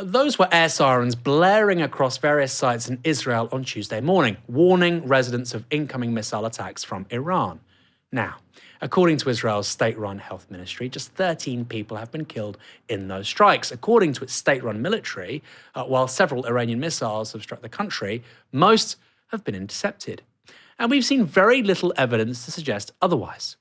Those were air sirens blaring across various sites in Israel on Tuesday morning, warning residents of incoming missile attacks from Iran. Now, according to Israel's state-run health ministry, just 13 people have been killed in those strikes. According to its state-run military, while several Iranian missiles have struck the country, most have been intercepted. And we've seen very little evidence to suggest otherwise.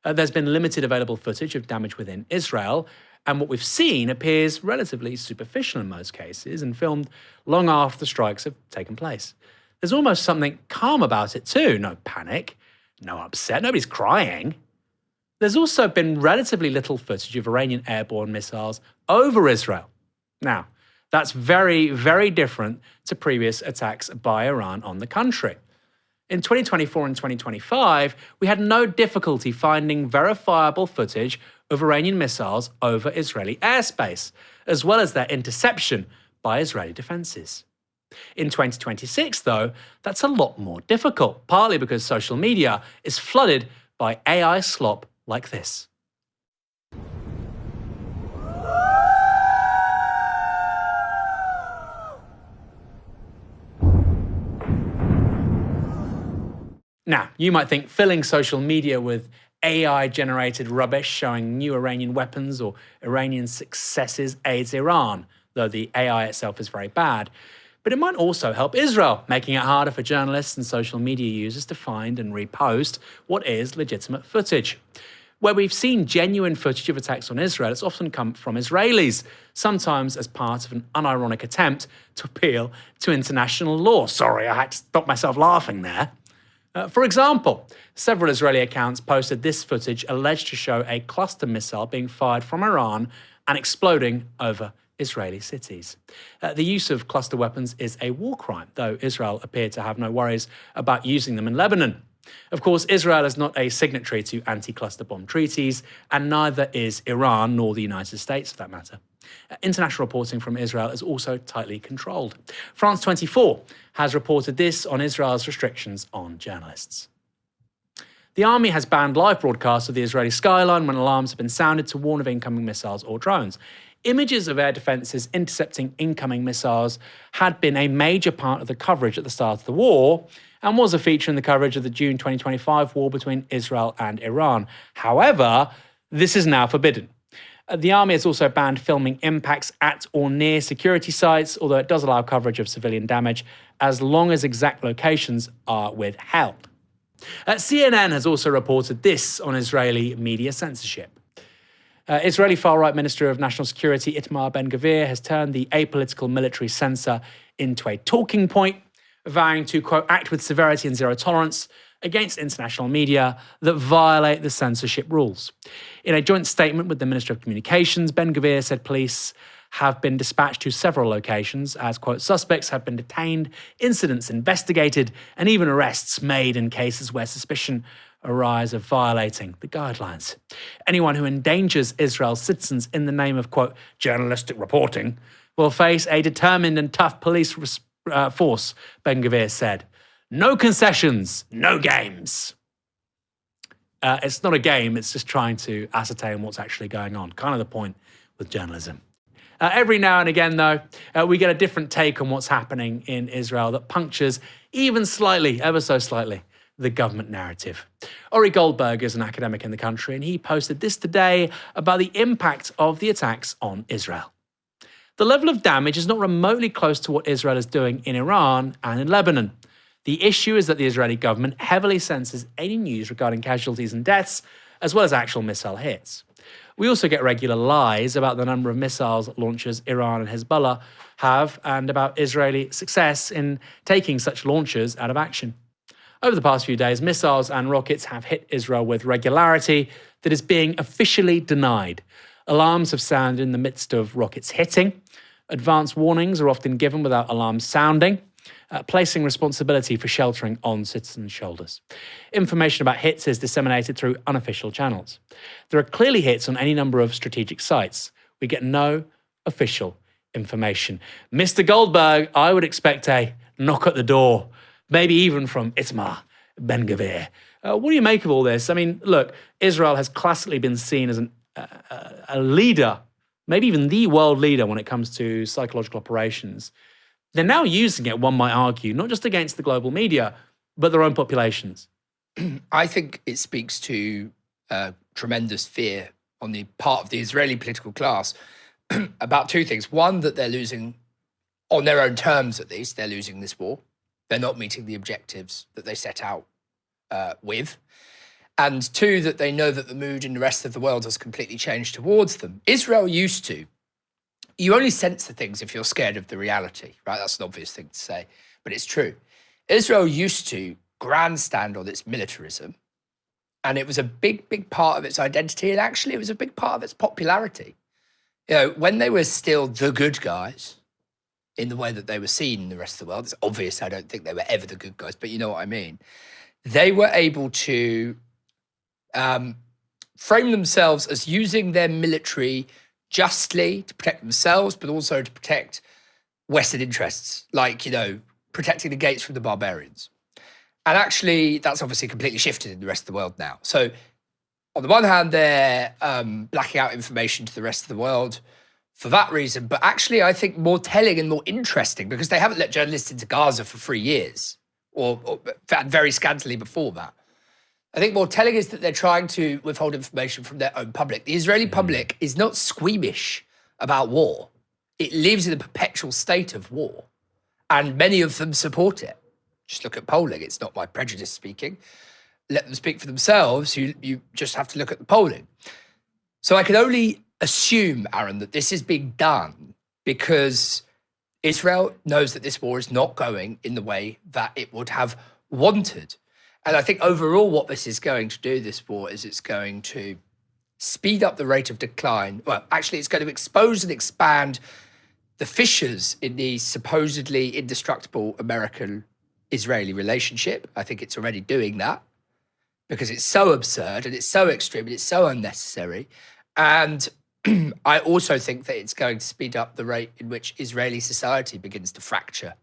There's been limited available footage of damage within Israel, and what we've seen appears relatively superficial in most cases and filmed long after the strikes have taken place. There's almost something calm about it too. No panic, no upset, nobody's crying. There's also been relatively little footage of Iranian airborne missiles over Israel. Now, that's very, very different to previous attacks by Iran on the country. In 2024 and 2025, we had no difficulty finding verifiable footage of Iranian missiles over Israeli airspace, as well as their interception by Israeli defences. In 2026, though, that's a lot more difficult, partly because social media is flooded by AI slop like this. Now, you might think filling social media with AI-generated rubbish showing new Iranian weapons or Iranian successes aids Iran, though the AI itself is very bad. But it might also help Israel, making it harder for journalists and social media users to find and repost what is legitimate footage. Where we've seen genuine footage of attacks on Israel, it's often come from Israelis, sometimes as part of an unironic attempt to appeal to international law. Sorry, I had to stop myself laughing there. For example, several Israeli accounts posted this footage alleged to show a cluster missile being fired from Iran and exploding over Israeli cities. The use of cluster weapons is a war crime, though Israel appeared to have no worries about using them in Lebanon. Of course, Israel is not a signatory to anti-cluster bomb treaties, and neither is Iran nor the United States for that matter. International reporting from Israel is also tightly controlled. France 24 has reported this on Israel's restrictions on journalists. The army has banned live broadcasts of the Israeli skyline when alarms have been sounded to warn of incoming missiles or drones. Images of air defences intercepting incoming missiles had been a major part of the coverage at the start of the war and was a feature in the coverage of the June 2025 war between Israel and Iran. However, this is now forbidden. The army has also banned filming impacts at or near security sites, although it does allow coverage of civilian damage as long as exact locations are withheld. CNN has also reported this on Israeli media censorship. Israeli far-right Minister of National Security Itamar Ben-Gvir has turned the apolitical military censor into a talking point, vowing to, quote, act with severity and zero tolerance against international media that violate the censorship rules. In a joint statement with the Minister of Communications, Ben-Gvir said police have been dispatched to several locations as, quote, suspects have been detained, incidents investigated, and even arrests made in cases where suspicion arise of violating the guidelines. Anyone who endangers Israel's citizens in the name of, quote, journalistic reporting will face a determined and tough police force, Ben-Gvir said. No concessions, no games. It's not a game, it's just trying to ascertain what's actually going on. Kind of the point with journalism. Every now and again, though, we get a different take on what's happening in Israel that punctures even slightly, ever so slightly, the government narrative. Ori Goldberg is an academic in the country, and he posted this today about the impact of the attacks on Israel. The level of damage is not remotely close to what Israel is doing in Iran and in Lebanon. The issue is that the Israeli government heavily censors any news regarding casualties and deaths, as well as actual missile hits. We also get regular lies about the number of missiles launchers Iran and Hezbollah have, and about Israeli success in taking such launchers out of action. Over the past few days, missiles and rockets have hit Israel with regularity that is being officially denied. Alarms have sounded in the midst of rockets hitting. Advance warnings are often given without alarms sounding, placing responsibility for sheltering on citizens' shoulders. Information about hits is disseminated through unofficial channels. There are clearly hits on any number of strategic sites. We get no official information. Mr. Goldberg, I would expect a knock at the door, maybe even from Itamar Ben-Gvir. What do you make of all this? I mean, look, Israel has classically been seen as a leader maybe even the world leader when it comes to psychological operations, they're now using it, one might argue, not just against the global media, but their own populations. I think it speaks to tremendous fear on the part of the Israeli political class about two things. One, that they're losing, on their own terms at least, they're losing this war. They're not meeting the objectives that they set out with. And two, that they know that the mood in the rest of the world has completely changed towards them. Israel used to. You only censor things if you're scared of the reality, right? That's an obvious thing to say, but it's true. Israel used to grandstand on its militarism, and it was a big, big part of its identity, and actually it was a big part of its popularity. You know, when they were still the good guys, in the way that they were seen in the rest of the world, it's obvious I don't think they were ever the good guys, but you know what I mean. They were able to frame themselves as using their military justly to protect themselves, but also to protect Western interests, like, you know, protecting the gates from the barbarians. And actually, that's obviously completely shifted in the rest of the world now. So on the one hand, they're blacking out information to the rest of the world for that reason. But actually, I think more telling and more interesting, because they haven't let journalists into Gaza for 3 years, or very scantily before that. I think more telling is that they're trying to withhold information from their own public. The Israeli public is not squeamish about war. It lives in a perpetual state of war, and many of them support it. Just look at polling. It's not my prejudice speaking. Let them speak for themselves. You just have to look at the polling. So I can only assume, Aaron, that this is being done because Israel knows that this war is not going in the way that it would have wanted. And I think overall what this is going to do, this war, is it's going to speed up the rate of decline. Well, actually, it's going to expose and expand the fissures in the supposedly indestructible American-Israeli relationship. I think it's already doing that because it's so absurd and it's so extreme and it's so unnecessary. And I also think that it's going to speed up the rate in which Israeli society begins to fracture,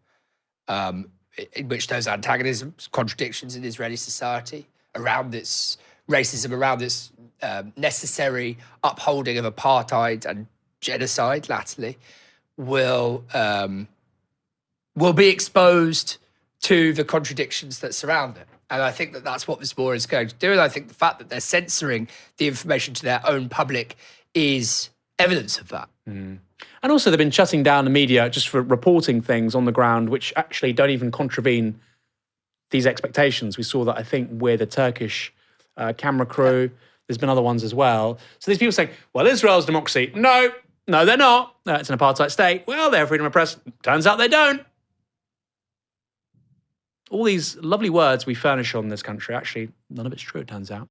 in which those antagonisms, contradictions in Israeli society, around its racism, around its necessary upholding of apartheid and genocide latterly, will be exposed to the contradictions that surround it. And I think that that's what this war is going to do. And I think the fact that they're censoring the information to their own public is evidence of that. And also they've been shutting down the media just for reporting things on the ground which actually don't even contravene these expectations. We saw that, I think, with the Turkish camera crew. There's been other ones as well. So these people saying, well, Israel's democracy. No, they're not. It's an apartheid state. Well, they have freedom of press. Turns out they don't. All these lovely words we furnish on this country, actually, none of it's true, it turns out.